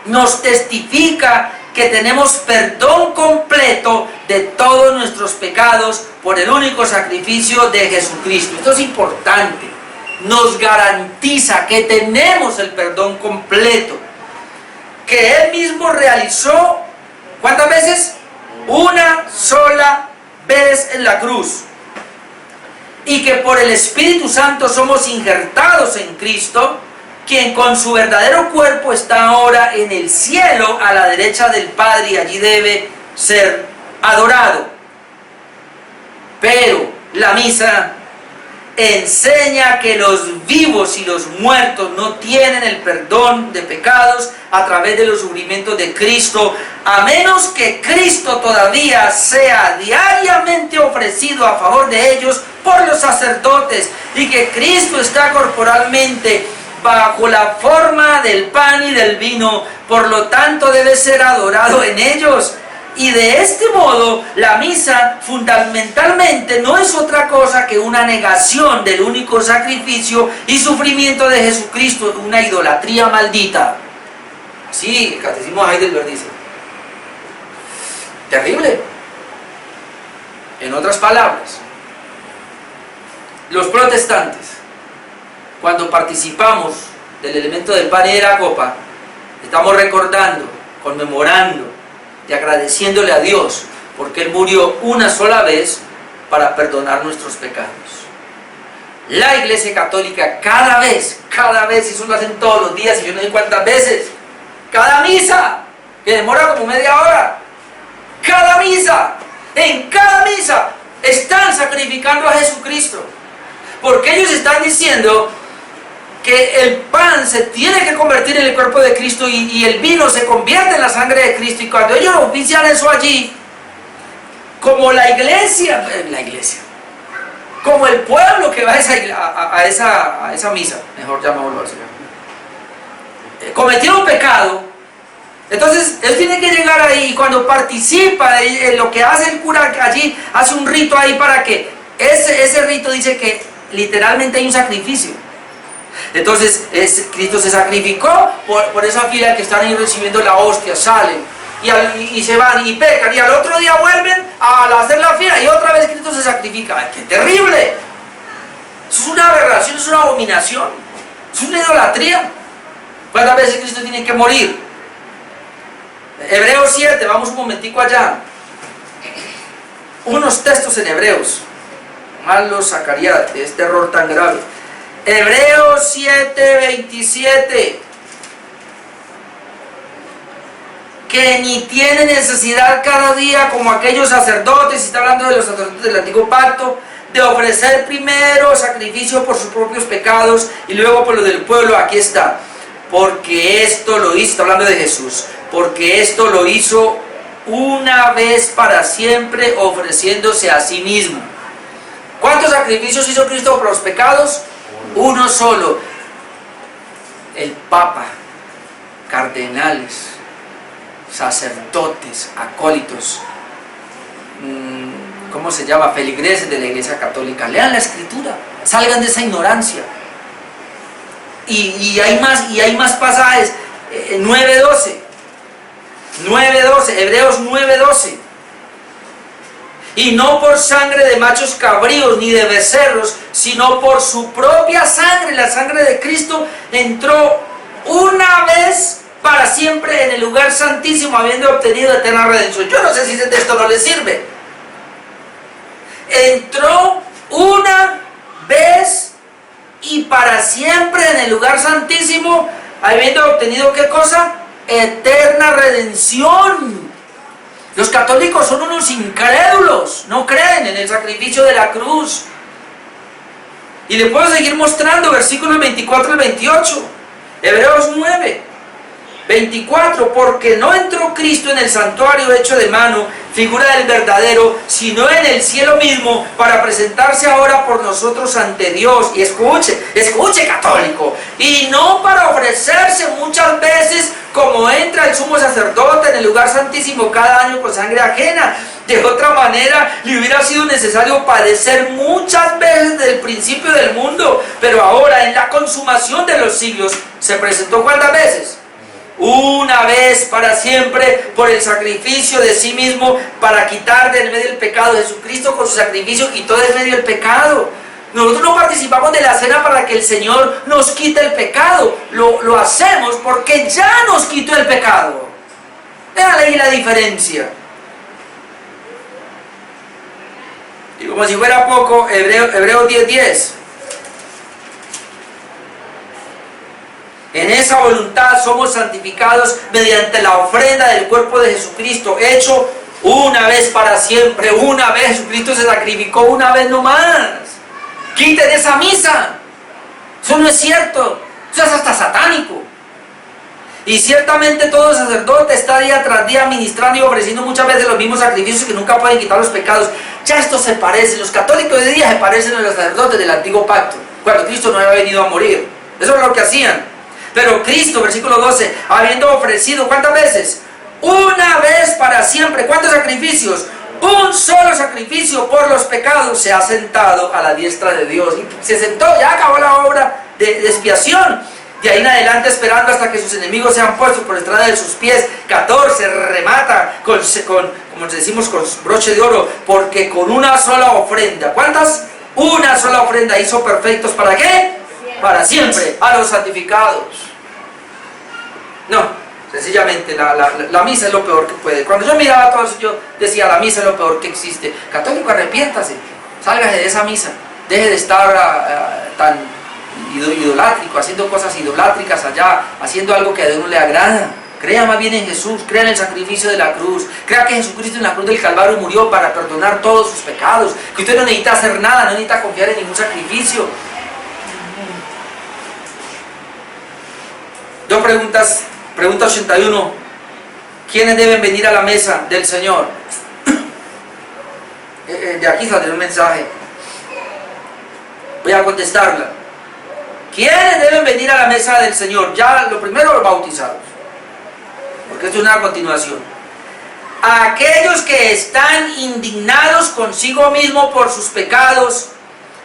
Speaker 1: nos testifica que tenemos perdón completo de todos nuestros pecados por el único sacrificio de Jesucristo. Esto es importante. Nos garantiza que tenemos el perdón completo, que Él mismo realizó, ¿cuántas veces? Una sola vez en la cruz. Y que por el Espíritu Santo somos injertados en Cristo, quien con su verdadero cuerpo está ahora en el cielo a la derecha del Padre y allí debe ser adorado. Pero la misa enseña que los vivos y los muertos no tienen el perdón de pecados a través de los sufrimientos de Cristo, a menos que Cristo todavía sea diariamente ofrecido a favor de ellos por los sacerdotes, y que Cristo está corporalmente bajo la forma del pan y del vino, por lo tanto debe ser adorado en ellos. Y de este modo, la misa fundamentalmente no es otra cosa que una negación del único sacrificio y sufrimiento de Jesucristo, una idolatría maldita. Así el Catecismo de Heidelberg dice. Terrible. En otras palabras, los protestantes, cuando participamos del elemento del pan y de la copa, estamos recordando, conmemorando y agradeciéndole a Dios porque Él murió una sola vez para perdonar nuestros pecados. La Iglesia Católica cada vez, y eso lo hacen todos los días, y yo no sé cuántas veces, cada misa, que demora como media hora, cada misa, en cada misa, están sacrificando a Jesucristo, porque ellos están diciendo que el pan se tiene que convertir en el cuerpo de Cristo y el vino se convierte en la sangre de Cristo. Y cuando ellos ofician eso allí, como la iglesia, como el pueblo que va a esa misa, mejor llamémoslo así, cometió un pecado, entonces él tiene que llegar ahí y cuando participa en lo que hace el cura allí, hace un rito ahí para que ese rito dice que literalmente hay un sacrificio. Entonces Cristo se sacrificó por esa fila que están ahí recibiendo la hostia, salen y se van y pecan y al otro día vuelven a hacer la fila y otra vez Cristo se sacrifica. ¡Ay, qué terrible! Eso es una aberración, es una abominación, es una idolatría. ¿Cuántas veces Cristo tiene que morir? Hebreos 7, vamos un momentico allá. Unos textos en Hebreos. Mal los sacaría de este error tan grave. Hebreos 7, 27. Que ni tiene necesidad cada día como aquellos sacerdotes, está hablando de los sacerdotes del antiguo pacto, de ofrecer primero sacrificio por sus propios pecados y luego por los del pueblo. Aquí está. Porque esto lo hizo, está hablando de Jesús, porque esto lo hizo una vez para siempre, ofreciéndose a sí mismo. ¿Cuántos sacrificios hizo Cristo por los pecados? Uno solo. El Papa, cardenales, sacerdotes, acólitos, ¿cómo se llama? Feligreses de la Iglesia Católica. Lean la Escritura, salgan de esa ignorancia. Y hay más pasajes. 9:12, Hebreos 9:12. Y no por sangre de machos cabríos ni de becerros, sino por su propia sangre, la sangre de Cristo, entró una vez para siempre en el lugar santísimo, habiendo obtenido eterna redención. Yo no sé si ese texto no le sirve. Entró una vez y para siempre en el lugar santísimo, habiendo obtenido ¿qué cosa? Eterna redención. Los católicos son unos incrédulos, no creen en el sacrificio de la cruz. Y le puedo seguir mostrando versículos 24 al 28. Hebreos 9, 24. Porque no entró Cristo en el santuario hecho de mano, figura del verdadero, sino en el cielo mismo, para presentarse ahora por nosotros ante Dios. Y escuche católico, y no para ofrecerse muchas veces como entra el sumo sacerdote en el lugar santísimo cada año con sangre ajena. De otra manera le hubiera sido necesario padecer muchas veces desde el principio del mundo, pero ahora en la consumación de los siglos se presentó ¿cuántas veces? Una vez para siempre por el sacrificio de sí mismo para quitar del medio el pecado. Jesucristo con su sacrificio quitó del medio el pecado. Nosotros no participamos de la cena para que el Señor nos quite el pecado. Lo hacemos porque ya nos quitó el pecado. Vean ahí la diferencia. Y como si fuera poco, Hebreos 10:10. En esa voluntad somos santificados mediante la ofrenda del cuerpo de Jesucristo, hecho una vez para siempre. Una vez Jesucristo se sacrificó, una vez no más. Quiten esa misa. Eso no es cierto. Eso es hasta satánico. Y ciertamente todo sacerdote está día tras día ministrando y ofreciendo muchas veces los mismos sacrificios que nunca pueden quitar los pecados. Ya esto se parece. Los católicos de hoy día se parecen a los sacerdotes del antiguo pacto, cuando Cristo no había venido a morir. Eso es lo que hacían. Pero Cristo, versículo 12, habiendo ofrecido, ¿cuántas veces? Una vez para siempre. ¿Cuántos sacrificios? Un solo sacrificio por los pecados. Se ha sentado a la diestra de Dios. Y se sentó, ya acabó la obra de expiación. De ahí en adelante esperando hasta que sus enemigos sean puestos por estrada de sus pies. 14, remata con como decimos, con broche de oro. Porque con una sola ofrenda. ¿Cuántas? Una sola ofrenda hizo perfectos. ¿Para qué? Para siempre a los santificados. No, sencillamente la misa es lo peor que puede. Cuando yo miraba todo eso, yo decía, la misa es lo peor que existe. Católico, arrepiéntase, sálgase de esa misa, deje de estar tan idolátrico, haciendo cosas idolátricas allá, haciendo algo que a Dios no le agrada. Crea más bien en Jesús, crea en el sacrificio de la cruz, crea que Jesucristo en la cruz del Calvario murió para perdonar todos sus pecados, que usted no necesita hacer nada, no necesita confiar en ningún sacrificio. Yo pregunta 81, ¿quiénes deben venir a la mesa del Señor? De aquí salió un mensaje. Voy a contestarla. ¿Quiénes deben venir a la mesa del Señor? Ya lo primero, los bautizados, porque esto es una continuación. Aquellos que están indignados consigo mismo por sus pecados,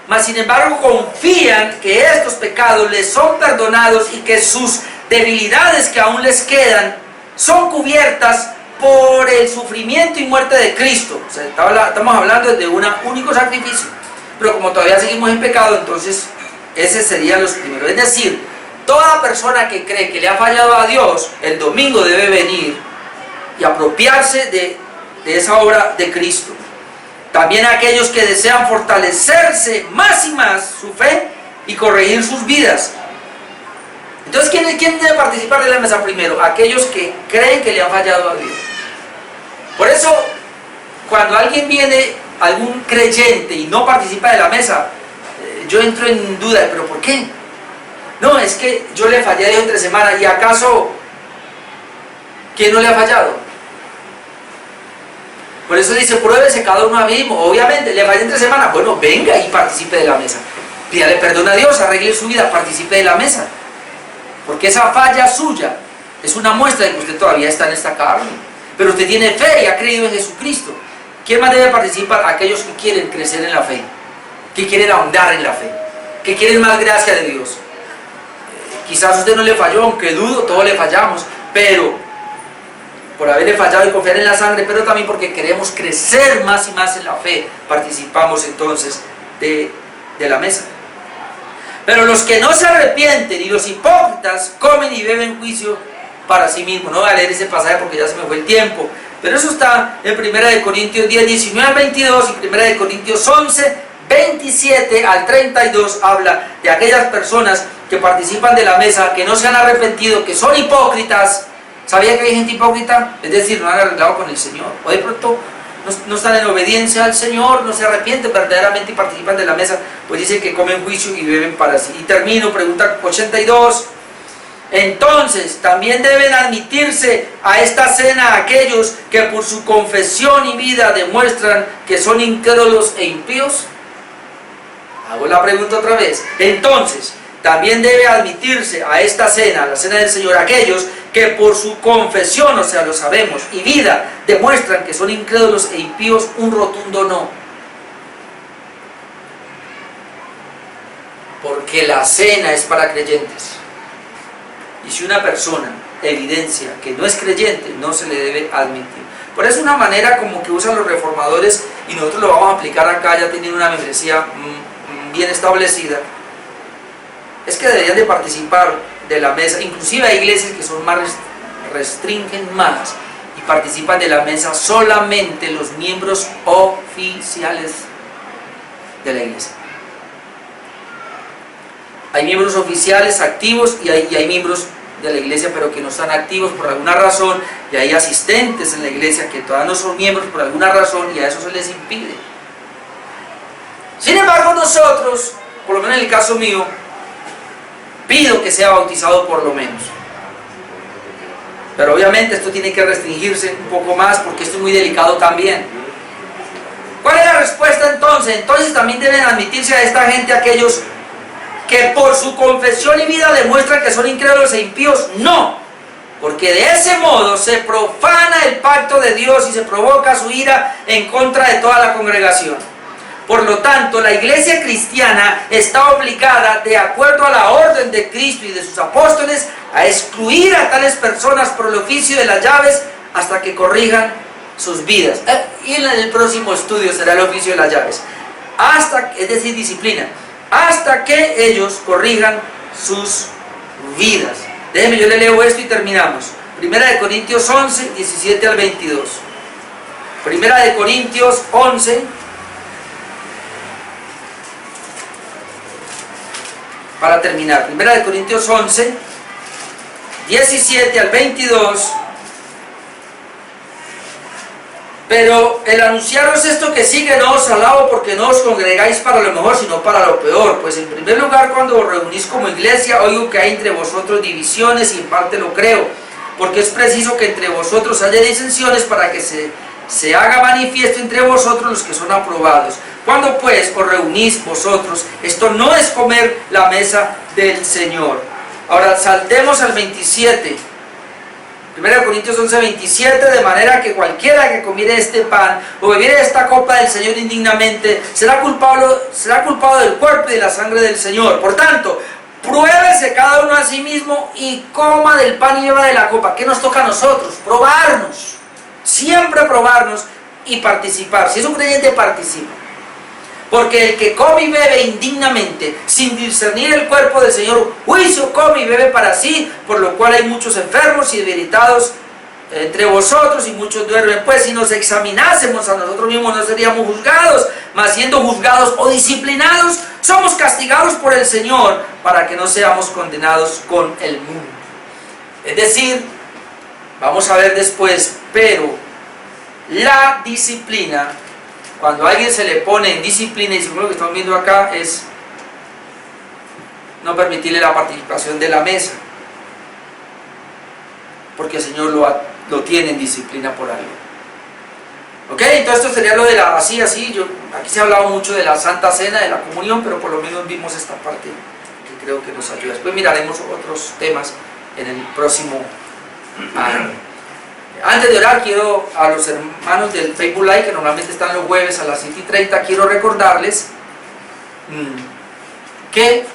Speaker 1: mas sin embargo confían que estos pecados les son perdonados y que sus debilidades que aún les quedan son cubiertas por el sufrimiento y muerte de Cristo. O sea, estamos hablando de un único sacrificio, pero como todavía seguimos en pecado, entonces ese serían los primeros. Es decir, toda persona que cree que le ha fallado a Dios, el domingo debe venir y apropiarse de esa obra de Cristo. También aquellos que desean fortalecerse más y más su fe y corregir sus vidas. Entonces, ¿quién debe participar de la mesa primero? Aquellos que creen que le han fallado a Dios. Por eso, cuando alguien viene, algún creyente, y no participa de la mesa, yo entro en duda, ¿pero por qué? No, es que yo le fallé a Dios entre semana, ¿y acaso quién no le ha fallado? Por eso dice, pruébese cada uno a mismo. Obviamente, le fallé entre semana, bueno, venga y participe de la mesa. Pídale perdón a Dios, arregle su vida, participe de la mesa. Porque esa falla suya es una muestra de que usted todavía está en esta carne. Pero usted tiene fe y ha creído en Jesucristo. ¿Quién más debe participar? Aquellos que quieren crecer en la fe, que quieren ahondar en la fe, que quieren más gracia de Dios. Quizás usted no le falló, aunque dudo, todos le fallamos, pero por haberle fallado y confiar en la sangre, pero también porque queremos crecer más y más en la fe, participamos entonces de la mesa. Pero los que no se arrepienten y los hipócritas comen y beben juicio para sí mismos. No voy a leer ese pasaje porque ya se me fue el tiempo, pero eso está en 1 Corintios 10, 19 al 22 y 1 Corintios 11, 27 al 32 habla de aquellas personas que participan de la mesa, que no se han arrepentido, que son hipócritas. ¿Sabía que hay gente hipócrita? Es decir, no han arreglado con el Señor, o de pronto no están en obediencia al Señor, no se arrepienten verdaderamente y participan de la mesa, pues dice que comen juicio y beben para sí. Y termino, pregunta 82. Entonces, ¿también deben admitirse a esta cena aquellos que por su confesión y vida demuestran que son incrédulos e impíos? Hago la pregunta otra vez. Entonces, también debe admitirse a esta cena, la cena del Señor, aquellos que por su confesión, o sea, lo sabemos, y vida, demuestran que son incrédulos e impíos. Un rotundo no. Porque la cena es para creyentes. Y si una persona evidencia que no es creyente, no se le debe admitir. Por eso una manera como que usan los reformadores, y nosotros lo vamos a aplicar acá ya teniendo una membresía bien establecida, es que deberían de participar de la mesa. Inclusive hay iglesias que son más restringen más y participan de la mesa solamente los miembros oficiales de la iglesia. Hay miembros oficiales activos y hay miembros de la iglesia pero que no están activos por alguna razón, y hay asistentes en la iglesia que todavía no son miembros por alguna razón y a eso se les impide. Sin embargo, nosotros, por lo menos en el caso mío, pido que sea bautizado por lo menos. Pero obviamente esto tiene que restringirse un poco más porque esto es muy delicado también. ¿Cuál es la respuesta entonces? Entonces también deben admitirse a esta gente aquellos que por su confesión y vida demuestran que son incrédulos e impíos. No, porque de ese modo se profana el pacto de Dios y se provoca su ira en contra de toda la congregación. Por lo tanto, la iglesia cristiana está obligada, de acuerdo a la orden de Cristo y de sus apóstoles, a excluir a tales personas por el oficio de las llaves hasta que corrijan sus vidas. Y en el próximo estudio será el oficio de las llaves. Es decir, disciplina. Hasta que ellos corrijan sus vidas. Déjenme, yo le leo esto y terminamos. 1 Corintios 11, 17 al 22. 1 Corintios 11, para terminar, 1 Corintios 11, 17 al 22, Pero el anunciaros esto que sigue no os alabo porque no os congregáis para lo mejor, sino para lo peor. Pues en primer lugar, cuando os reunís como iglesia, oigo que hay entre vosotros divisiones y en parte lo creo, porque es preciso que entre vosotros haya disensiones para que se haga manifiesto entre vosotros los que son aprobados. Cuando pues os reunís vosotros, esto no es comer la mesa del Señor. Ahora saltemos al 27. 1 Corintios 11, 27, de manera que cualquiera que comiere este pan o bebiere esta copa del Señor indignamente será culpado del cuerpo y de la sangre del Señor. Por tanto, pruébese cada uno a sí mismo y coma del pan y beba de la copa. ¿Qué nos toca a nosotros? Probarnos, siempre probarnos y participar. Si es un creyente, participa. Porque el que come y bebe indignamente, sin discernir el cuerpo del Señor, juicio come y bebe para sí, por lo cual hay muchos enfermos y debilitados entre vosotros y muchos duermen. Pues si nos examinásemos a nosotros mismos no seríamos juzgados, mas siendo juzgados o disciplinados, somos castigados por el Señor para que no seamos condenados con el mundo. Es decir, vamos a ver después, pero la disciplina, cuando a alguien se le pone en disciplina, y según lo que estamos viendo acá, es no permitirle la participación de la mesa, porque el Señor lo tiene en disciplina por algo. ¿Ok? Entonces esto sería lo de la así, aquí se ha hablado mucho de la Santa Cena, de la comunión, pero por lo menos vimos esta parte que creo que nos ayuda. Después miraremos otros temas en el próximo año. Antes de orar, quiero a los hermanos del Facebook Live, que normalmente están los jueves a las 7:30, quiero recordarles que